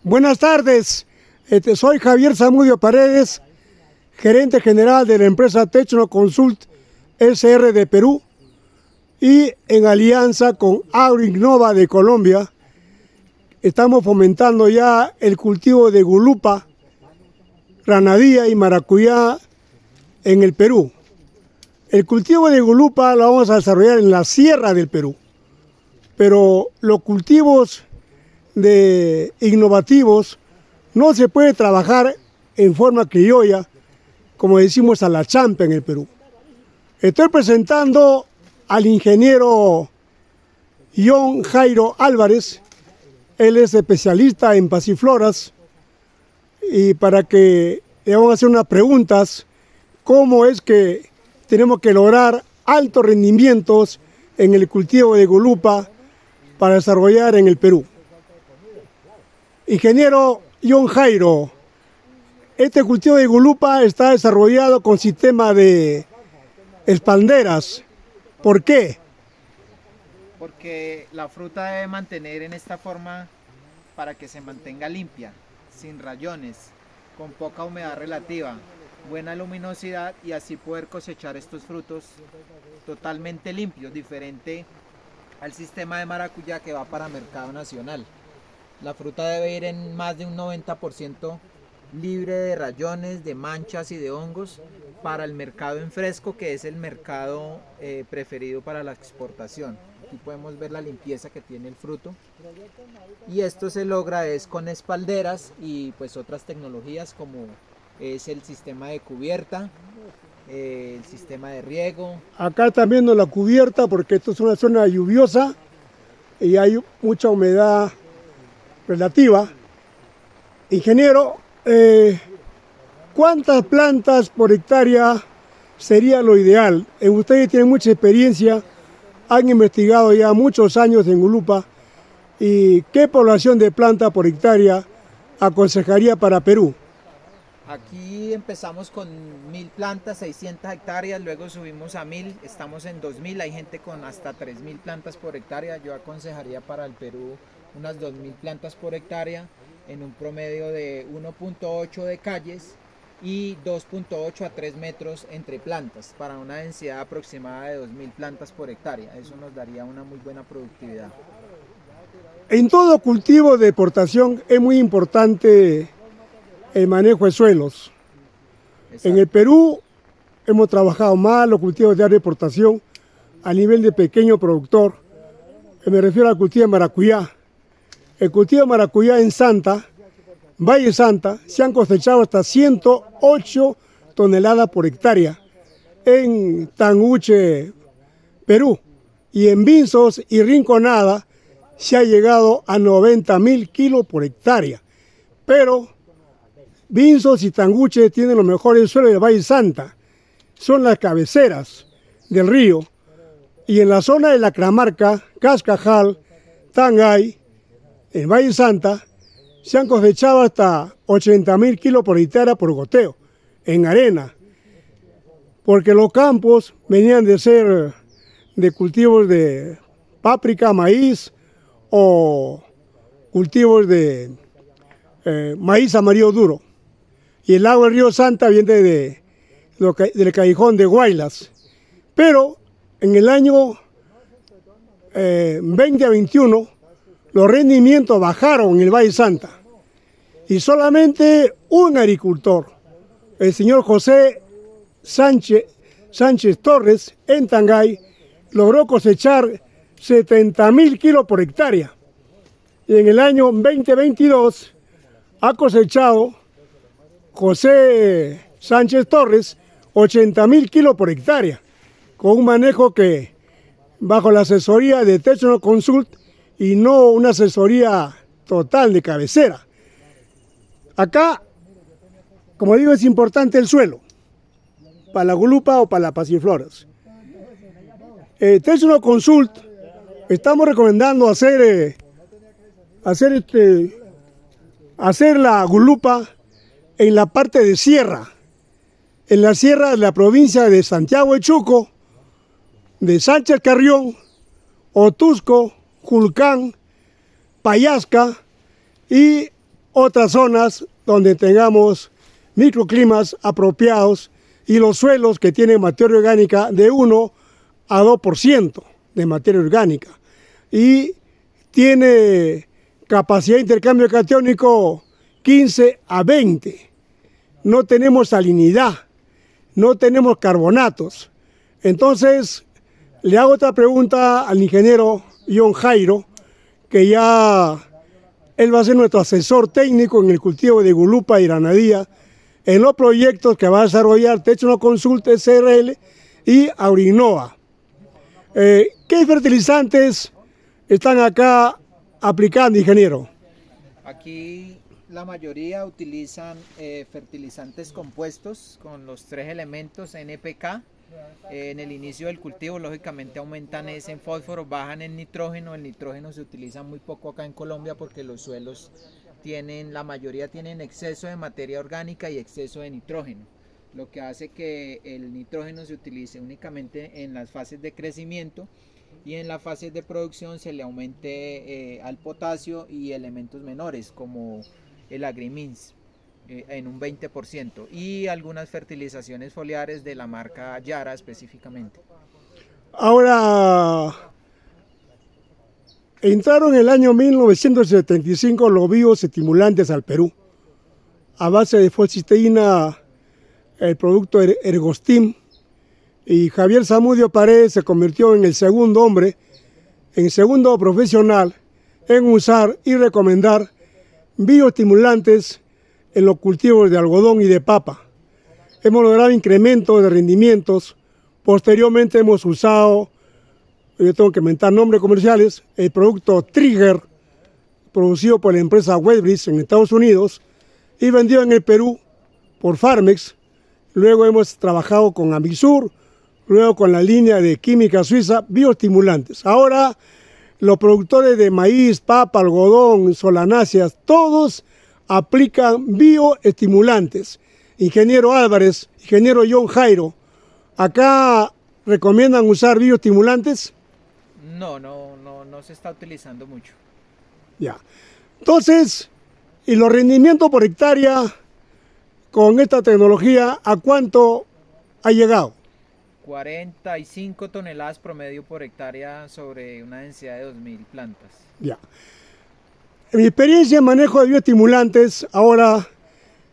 Buenas tardes, soy Javier Zamudio Paredes, gerente general de la empresa Tecnoconsult SR de Perú, y en alianza con Agroinnova de Colombia estamos fomentando ya el cultivo de gulupa, granadilla y maracuyá en el Perú. El cultivo de gulupa lo vamos a desarrollar en la sierra del Perú, pero los cultivos innovativos no se puede trabajar en forma criolla, como decimos a la champa en el Perú. Estoy presentando al ingeniero John Jairo Álvarez. Él es especialista en pasifloras, y para que le vamos a hacer unas preguntas, cómo es que tenemos que lograr altos rendimientos en el cultivo de gulupa para desarrollar en el Perú. Ingeniero John Jairo, este cultivo de gulupa está desarrollado con sistema de espalderas. ¿Por qué? Porque la fruta debe mantener en esta forma para que se mantenga limpia, sin rayones, con poca humedad relativa, buena luminosidad, y así poder cosechar estos frutos totalmente limpios, diferente al sistema de maracuyá que va para mercado nacional. La fruta debe ir en más de un 90% libre de rayones, de manchas y de hongos para el mercado en fresco, que es el mercado preferido para la exportación. Aquí podemos ver la limpieza que tiene el fruto, y esto se logra es con espalderas y pues otras tecnologías como es el sistema de cubierta, el sistema de riego. Acá están viendo la cubierta porque esto es una zona lluviosa y hay mucha humedad relativa. Ingeniero, ¿cuántas plantas por hectárea sería lo ideal? Ustedes tienen mucha experiencia, han investigado ya muchos años en gulupa, y ¿qué población de planta por hectárea aconsejaría para Perú? Aquí empezamos con 1000 plantas, 600 hectáreas, luego subimos a 1000, estamos en 2000, hay gente con hasta 3000 plantas por hectárea. Yo aconsejaría para el Perú unas 2000 plantas por hectárea en un promedio de 1.8 de calles y 2.8 a 3 metros entre plantas, para una densidad aproximada de 2000 plantas por hectárea. Eso nos daría una muy buena productividad. En todo cultivo de exportación es muy importante el manejo de suelos. Exacto. En el Perú hemos trabajado más los cultivos de exportación a nivel de pequeño productor. Me refiero al cultivo de maracuyá. El cultivo de maracuyá en Valle Santa, se han cosechado hasta 108 toneladas por hectárea en Tanguche, Perú, y en Vinzos y Rinconada se ha llegado a 90.000 kilos por hectárea. Pero Vinzos y Tanguche tienen los mejores suelos de Valle Santa, son las cabeceras del río, y en la zona de la Cramarca, Cascajal, Tangay, en Valle Santa, se han cosechado hasta 80.000 kilos por hectárea por goteo, en arena, porque los campos venían de ser de cultivos de páprica, maíz, o cultivos de maíz amarillo duro. Y el agua del río Santa viene del callejón de Guaylas. Pero en el año 20 a 21, los rendimientos bajaron en el Valle Santa. Y solamente un agricultor, el señor José Sánchez Torres, en Tangay, logró cosechar 70.000 kilos por hectárea. Y en el año 2022 ha cosechado José Sánchez Torres 80.000 kilos por hectárea, con un manejo que bajo la asesoría de Tecnoconsult y no una asesoría total de cabecera. Acá, como digo, es importante el suelo, para la gulupa o para las pasifloras. Tecnoconsult estamos recomendando hacer la gulupa en la parte de sierra, en la sierra de la provincia de Santiago de Chuco, de Sánchez Carrión, Otusco, Julcán, Payasca y otras zonas donde tengamos microclimas apropiados y los suelos que tienen materia orgánica de 1 a 2% de materia orgánica. Y tiene capacidad de intercambio catiónico 15 a 20. No tenemos salinidad, no tenemos carbonatos. Entonces, le hago otra pregunta al ingeniero John Jairo, que ya él va a ser nuestro asesor técnico en el cultivo de Gulupa y Granadilla, en los proyectos que va a desarrollar Tecnoconsult SRL y Aurinoa. ¿Qué fertilizantes están acá aplicando, ingeniero? Aquí la mayoría utilizan fertilizantes compuestos con los 3 elementos NPK. En el inicio del cultivo, lógicamente aumentan ese en fósforo, bajan en nitrógeno. El nitrógeno se utiliza muy poco acá en Colombia porque los suelos la mayoría tienen exceso de materia orgánica y exceso de nitrógeno, lo que hace que el nitrógeno se utilice únicamente en las fases de crecimiento y en las fases de producción se le aumente al potasio y elementos menores como el agrimins en un 20% y algunas fertilizaciones foliares de la marca Yara específicamente. Ahora, entraron en el año 1975 los bioestimulantes al Perú, a base de fosfiteína, el producto Ergostim, y Javier Zamudio Paredes se convirtió en el segundo hombre, en segundo profesional, en usar y recomendar bioestimulantes en los cultivos de algodón y de papa. Hemos logrado incrementos de rendimientos. Posteriormente hemos usado, yo tengo que mentar nombres comerciales, el producto Trigger, producido por la empresa Webbridge en Estados Unidos y vendido en el Perú por Farmex. Luego hemos trabajado con Ambisur, luego con la línea de química suiza, bioestimulantes. Ahora los productores de maíz, papa, algodón, solanáceas, todos aplican bioestimulantes. Ingeniero Álvarez, ingeniero John Jairo, ¿acá recomiendan usar bioestimulantes? No se está utilizando mucho. Ya. Entonces, ¿y los rendimientos por hectárea con esta tecnología a cuánto ha llegado? 45 toneladas promedio por hectárea sobre una densidad de 2.000 plantas. Ya. En mi experiencia en manejo de bioestimulantes, ahora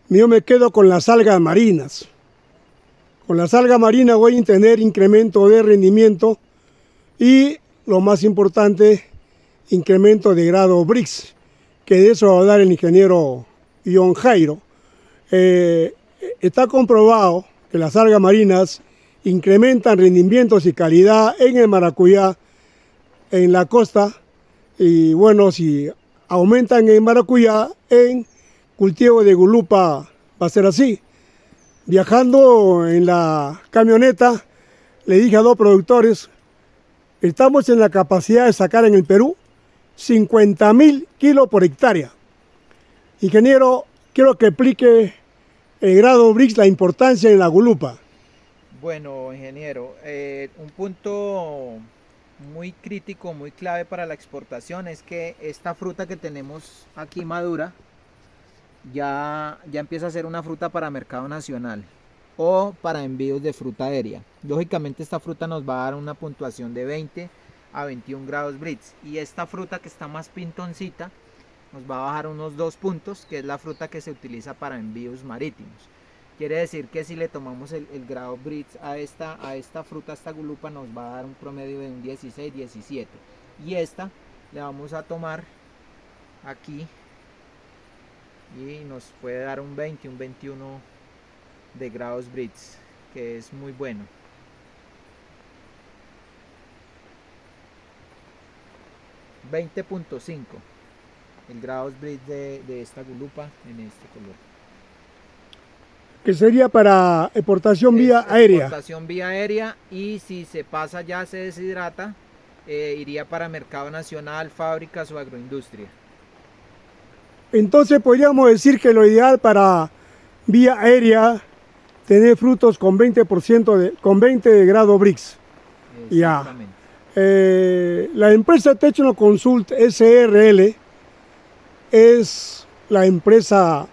yo me quedo con las algas marinas. Con las algas marinas voy a tener incremento de rendimiento y, lo más importante, incremento de grado Brix, que de eso va a hablar el ingeniero John Jairo. Está comprobado que las algas marinas incrementan rendimientos y calidad en el maracuyá, en la costa, y bueno, si aumentan en maracuyá, en cultivo de Gulupa va a ser así. Viajando en la camioneta, le dije a 2 productores, estamos en la capacidad de sacar en el Perú 50.000 kilos por hectárea. Ingeniero, quiero que explique el grado Brix, la importancia en la Gulupa. Bueno, ingeniero, un punto muy crítico, muy clave para la exportación es que esta fruta que tenemos aquí madura ya empieza a ser una fruta para mercado nacional o para envíos de fruta aérea. Lógicamente esta fruta nos va a dar una puntuación de 20 a 21 grados Brix y esta fruta que está más pintoncita nos va a bajar unos 2 puntos, que es la fruta que se utiliza para envíos marítimos. Quiere decir que si le tomamos el grado Brix a esta fruta, a esta gulupa, nos va a dar un promedio de un 16, 17. Y esta le vamos a tomar aquí y nos puede dar un 20, un 21 de grados Brix, que es muy bueno. $20.5 el grados Brix de esta gulupa en este color. Que sería para exportación vía aérea. Exportación vía aérea, y si se pasa ya se deshidrata, iría para mercado nacional, fábricas o agroindustria. Entonces podríamos decir que lo ideal para vía aérea tener frutos con 20% con 20 de grado Brix. Ya. La empresa Tecnoconsult SRL es la empresa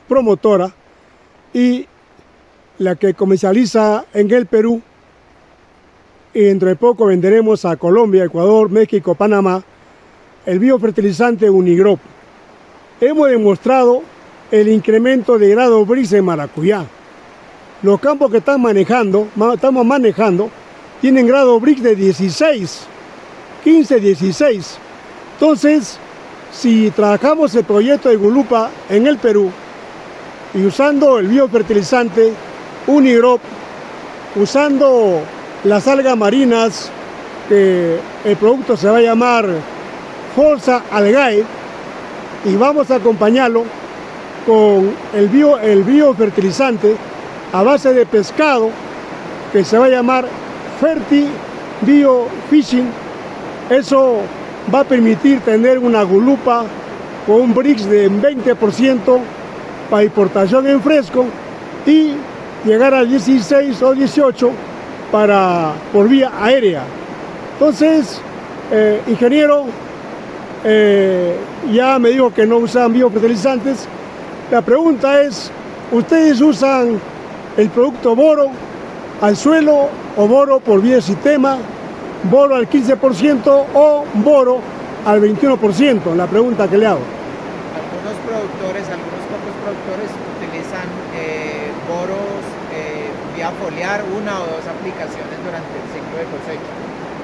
promotora y la que comercializa en el Perú, y dentro de poco venderemos a Colombia, Ecuador, México, Panamá, el biofertilizante Unigrop. Hemos demostrado el incremento de grado BRICS en maracuyá. Los campos que estamos manejando, tienen grado BRICS de 16, 15, 16. Entonces, si trabajamos el proyecto de Gulupa en el Perú y usando el biofertilizante Unigrop, usando las algas marinas, que el producto se va a llamar Forza Algae, y vamos a acompañarlo con el biofertilizante a base de pescado que se va a llamar Ferti Biofishing. Eso va a permitir tener una Gulupa con un BRICS de 20% para importación en fresco y llegar al 16 o 18 por vía aérea. Entonces, ingeniero, ya me dijo que no usan biofertilizantes. La pregunta es, ¿ustedes usan el producto boro al suelo o boro por vía de sistema, boro al 15% o boro al 21%? La pregunta que le hago. Algunos pocos productores utilizan boros vía foliar, 1 o 2 aplicaciones durante el ciclo de cosecha,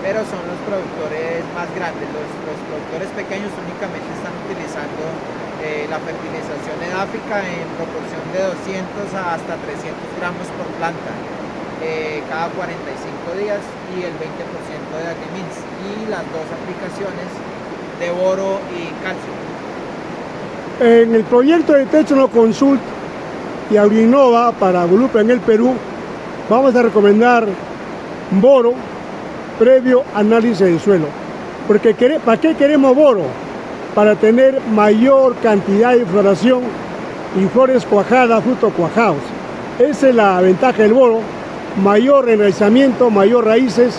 pero son los productores más grandes. Los productores pequeños únicamente están utilizando la fertilización edáfica en proporción de 200 a hasta 300 gramos por planta cada 45 días y el 20% de agrimins y las 2 aplicaciones de boro y calcio. En el proyecto de Tecnoconsult y Agrinova para Gulupa en el Perú, vamos a recomendar boro previo análisis del suelo. Porque ¿para qué queremos boro? Para tener mayor cantidad de floración y flores cuajadas, frutos cuajados. Esa es la ventaja del boro: mayor enraizamiento, mayor raíces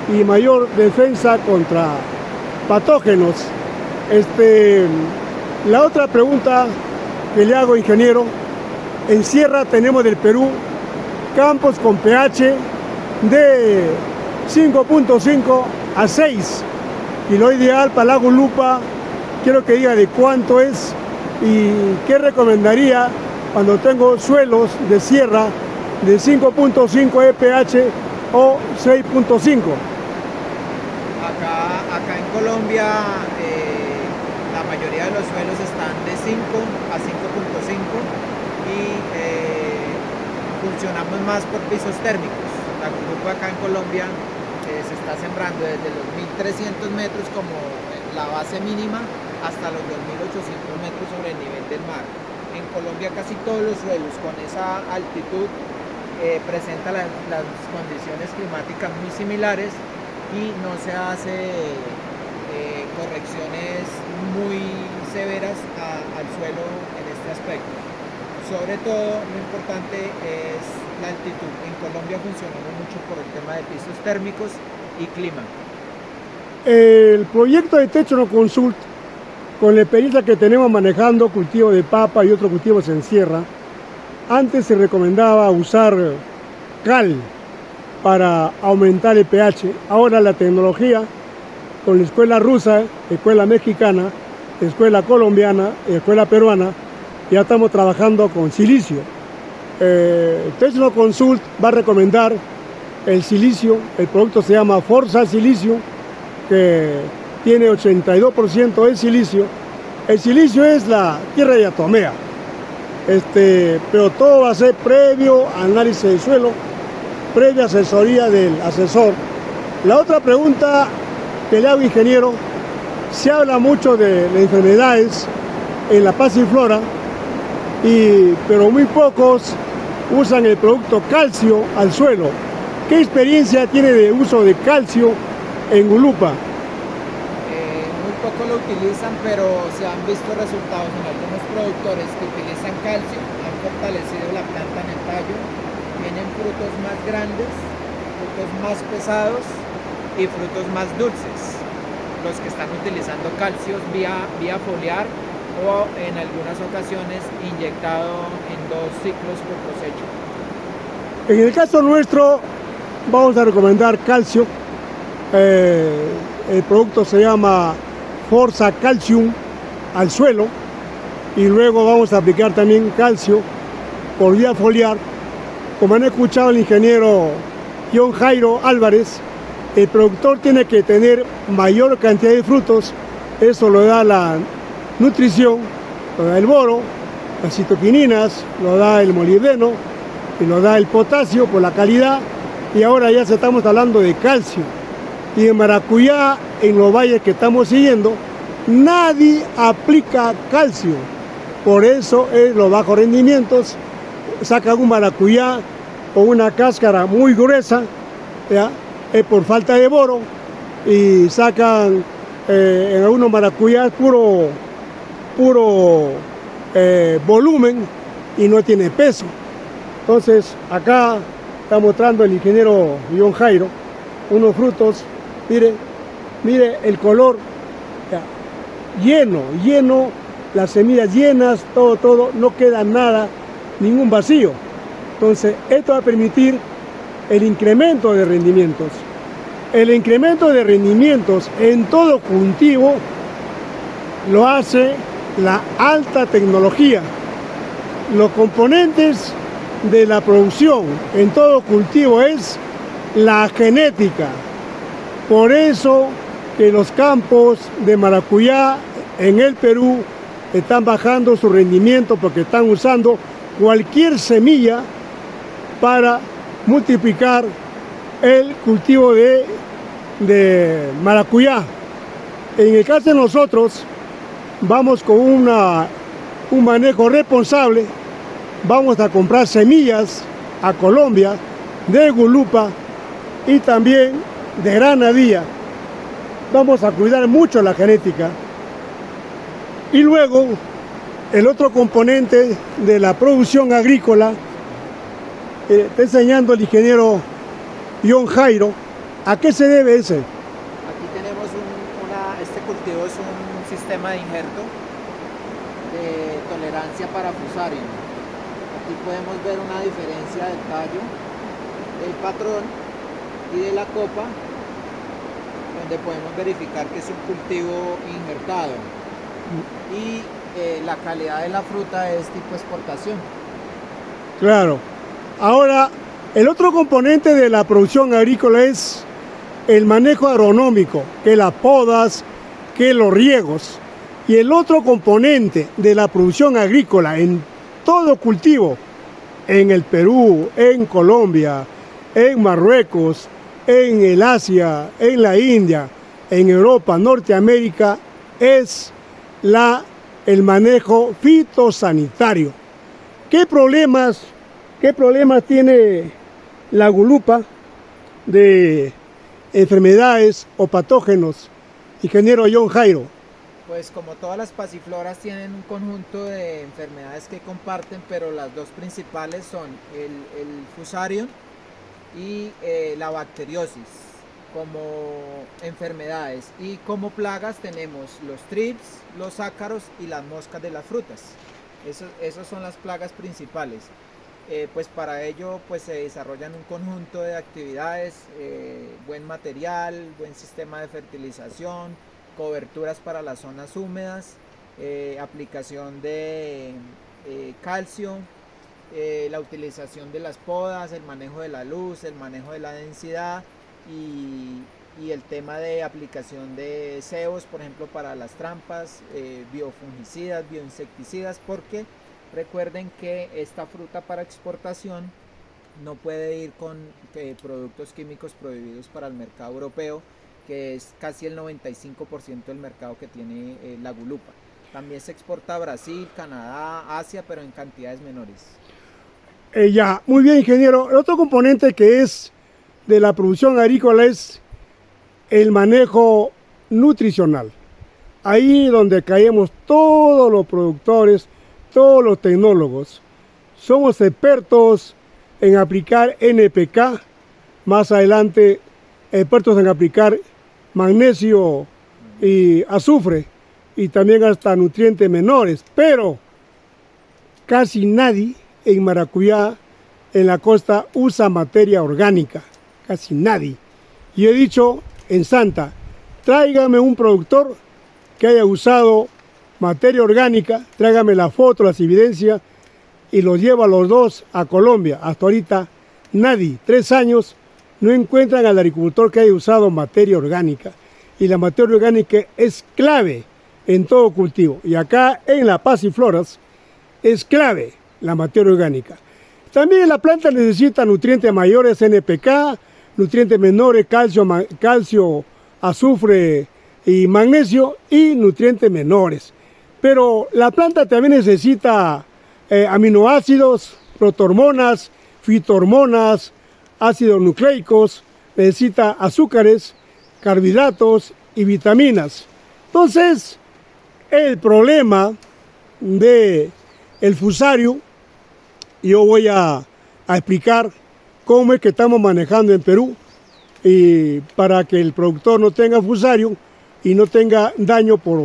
y mayor defensa contra patógenos. La otra pregunta que le hago, ingeniero: en sierra tenemos del Perú campos con pH de 5.5 a 6, y lo ideal para la Gulupa, quiero que diga de cuánto es y qué recomendaría cuando tengo suelos de sierra de 5.5 de pH o 6.5. Acá en Colombia la mayoría de los suelos están de 5 a 5.5 y funcionamos más por pisos térmicos. La Gulupa acá en Colombia se está sembrando desde los 1.300 metros como la base mínima hasta los 2.800 metros sobre el nivel del mar. En Colombia casi todos los suelos con esa altitud presentan las condiciones climáticas muy similares y no se hace correcciones muy severas al suelo en este aspecto. Sobre todo, lo importante es la altitud. En Colombia funcionamos mucho por el tema de pisos térmicos y clima. El proyecto de Tecnoconsult, con la experiencia que tenemos manejando cultivo de papa y otros cultivos en sierra, antes se recomendaba usar cal para aumentar el pH. Ahora la tecnología, con la escuela rusa, escuela mexicana, escuela colombiana y escuela peruana, ya estamos trabajando con silicio. Tecnoconsult va a recomendar el silicio. El producto se llama Forza Silicio, que tiene 82% de silicio. El silicio es la tierra de atomea, pero todo va a ser previo análisis del suelo, previa asesoría del asesor. La otra pregunta que le hago, ingeniero: se habla mucho de las enfermedades en la pasiflora, pero muy pocos usan el producto calcio al suelo. ¿Qué experiencia tiene de uso de calcio en Gulupa? Muy poco lo utilizan, pero se han visto resultados en algunos productores que utilizan calcio, han fortalecido la planta en el tallo, tienen frutos más grandes, frutos más pesados y frutos más dulces. Los que están utilizando calcios vía foliar o en algunas ocasiones inyectado en 2 ciclos por cosecha. En el caso nuestro vamos a recomendar calcio. El producto se llama Forza Calcium al suelo, y luego vamos a aplicar también calcio por vía foliar. Como han escuchado el ingeniero John Jairo Álvarez, el productor tiene que tener mayor cantidad de frutos. Eso lo da la nutrición, lo da el boro, las citoquininas, lo da el molibdeno y lo da el potasio por la calidad. Y ahora ya estamos hablando de calcio. Y en maracuyá, en los valles que estamos siguiendo, nadie aplica calcio. Por eso es los bajos rendimientos. Sacan un maracuyá con una cáscara muy gruesa, ¿ya? Es por falta de boro, y sacan en algunos maracuyás puro volumen y no tiene peso. Entonces acá está mostrando el ingeniero John Jairo unos frutos, mire el color, ¿ya? Lleno, las semillas llenas, todo, no queda nada, ningún vacío. Entonces esto va a permitir el incremento de rendimientos. El incremento de rendimientos en todo cultivo lo hace la alta tecnología. Los componentes de la producción en todo cultivo es la genética. Por eso que los campos de maracuyá en el Perú están bajando su rendimiento, porque están usando cualquier semilla para multiplicar el cultivo de maracuyá. En el caso de nosotros, vamos con un manejo responsable. Vamos a comprar semillas a Colombia, de Gulupa y también de Granadilla. Vamos a cuidar mucho la genética. Y luego, el otro componente de la producción agrícola, está enseñando el ingeniero John Jairo. ¿A qué se debe ese? Aquí tenemos este cultivo es un sistema de injerto de tolerancia para Fusarium. Aquí podemos ver una diferencia del tallo, del patrón y de la copa, donde podemos verificar que es un cultivo injertado. Y la calidad de la fruta es tipo exportación. Claro. Ahora, el otro componente de la producción agrícola es el manejo agronómico, que las podas, que los riegos. Y el otro componente de la producción agrícola en todo cultivo, en el Perú, en Colombia, en Marruecos, en el Asia, en la India, en Europa, Norteamérica, es el manejo fitosanitario. ¿Qué problemas tiene la gulupa de enfermedades o patógenos, ingeniero John Jairo? Pues como todas las pasifloras tienen un conjunto de enfermedades que comparten, pero las dos principales son el Fusarium y la bacteriosis como enfermedades, y como plagas tenemos los thrips, los ácaros y las moscas de las frutas. Esas son las plagas principales. Pues para ello pues se desarrollan un conjunto de actividades, buen material, buen sistema de fertilización, coberturas para las zonas húmedas, aplicación de calcio, la utilización de las podas, el manejo de la luz, el manejo de la densidad y el tema de aplicación de cebos, por ejemplo, para las trampas, biofungicidas, bioinsecticidas, porque recuerden que esta fruta para exportación no puede ir con productos químicos prohibidos para el mercado europeo, que es casi el 95% del mercado que tiene la gulupa. También se exporta a Brasil, Canadá, Asia, pero en cantidades menores. Ya, muy bien, ingeniero. El otro componente que es de la producción agrícola es el manejo nutricional. Ahí donde caemos todos los productores, todos los tecnólogos. Somos expertos en aplicar NPK, más adelante expertos en aplicar magnesio y azufre, y también hasta nutrientes menores, pero casi nadie en maracuyá, en la costa, usa materia orgánica, casi nadie. Y he dicho en Santa, tráigame un productor que haya usado materia orgánica, tráigame la foto, las evidencias, y los lleva a los dos a Colombia. Hasta ahorita nadie, 3 años, no encuentran al agricultor que haya usado materia orgánica. Y la materia orgánica es clave en todo cultivo. Y acá en La Paz y Floras es clave la materia orgánica. También la planta necesita nutrientes mayores, NPK, nutrientes menores, calcio, azufre y magnesio, y nutrientes menores. Pero la planta también necesita aminoácidos, protohormonas, fitohormonas, ácidos nucleicos, necesita azúcares, carbohidratos y vitaminas. Entonces, el problema del fusario, yo voy a explicar cómo es que estamos manejando en Perú, y para que el productor no tenga fusario y no tenga daño por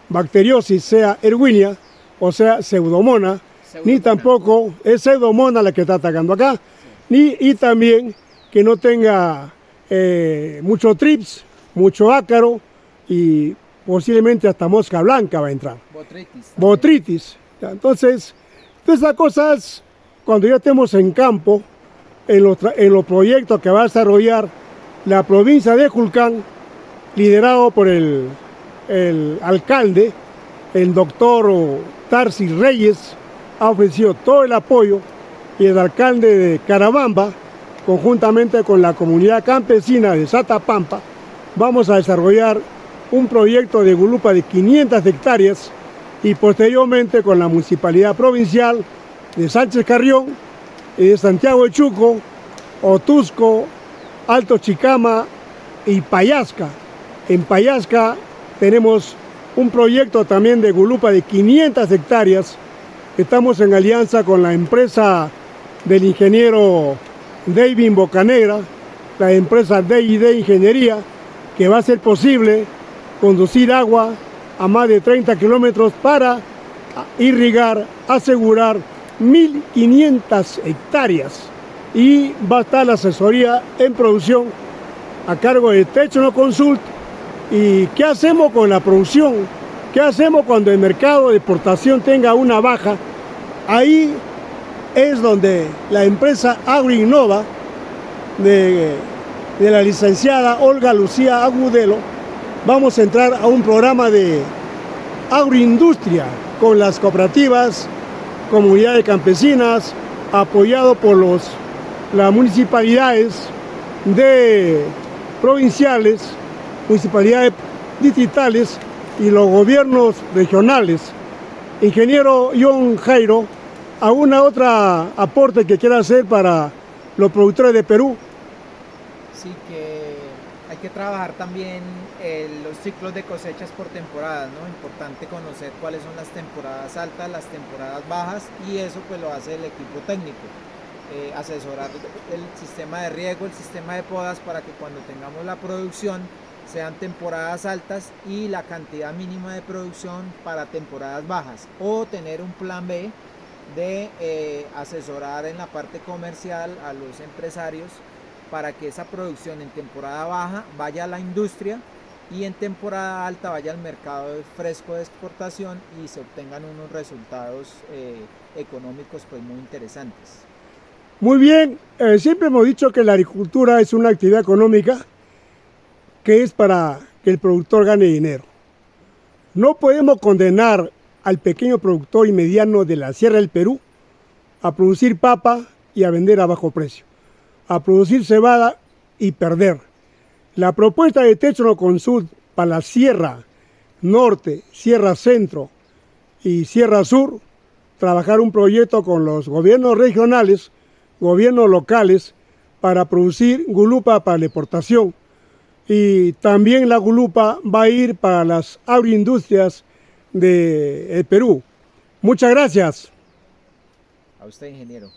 bacteriosis, sea Erwinia o sea pseudomonas, ni tampoco es pseudomonas la que está atacando acá, y también que no tenga mucho trips, mucho ácaro, y posiblemente hasta mosca blanca va a entrar. Botritis. Entonces, estas cosas, cuando ya estemos en campo, en los proyectos que va a desarrollar la provincia de Julcán, liderado por el alcalde, el doctor Tarsis Reyes, ha ofrecido todo el apoyo, y el alcalde de Carabamba, conjuntamente con la comunidad campesina de Satapampa, vamos a desarrollar un proyecto de gulupa de 500 hectáreas, y posteriormente con la municipalidad provincial de Sánchez Carrión, y de Santiago de Chuco, Otusco, Alto Chicama y Payasca. En Payasca tenemos un proyecto también de gulupa de 500 hectáreas. Estamos en alianza con la empresa del ingeniero David Bocanegra, la empresa D&D Ingeniería, que va a hacer posible conducir agua a más de 30 kilómetros para irrigar, asegurar 1.500 hectáreas. Y va a estar la asesoría en producción a cargo de Technoconsult. ¿Y qué hacemos con la producción? ¿Qué hacemos cuando el mercado de exportación tenga una baja? Ahí es donde la empresa Agroinnova de la licenciada Olga Lucía Agudelo, vamos a entrar a un programa de agroindustria con las cooperativas, comunidades campesinas, apoyado por las municipalidades provinciales, municipalidades distritales y los gobiernos regionales. Ingeniero John Jairo, ¿alguna otra aporte que quiera hacer para los productores de Perú? Sí, que hay que trabajar también los ciclos de cosechas por temporadas, ¿no? Importante conocer cuáles son las temporadas altas, las temporadas bajas, y eso pues lo hace el equipo técnico. Asesorar el sistema de riego, el sistema de podas, para que cuando tengamos la producción sean temporadas altas y la cantidad mínima de producción para temporadas bajas, o tener un plan B de asesorar en la parte comercial a los empresarios para que esa producción en temporada baja vaya a la industria y en temporada alta vaya al mercado fresco de exportación y se obtengan unos resultados económicos pues muy interesantes. Muy bien, siempre hemos dicho que la agricultura es una actividad económica que es para que el productor gane dinero. No podemos condenar al pequeño productor y mediano de la Sierra del Perú a producir papa y a vender a bajo precio, a producir cebada y perder. La propuesta de Technoconsult para la Sierra Norte, Sierra Centro y Sierra Sur, trabajar un proyecto con los gobiernos regionales, gobiernos locales, para producir gulupa para la exportación. Y también la gulupa va a ir para las agroindustrias de Perú. Muchas gracias. A usted, ingeniero.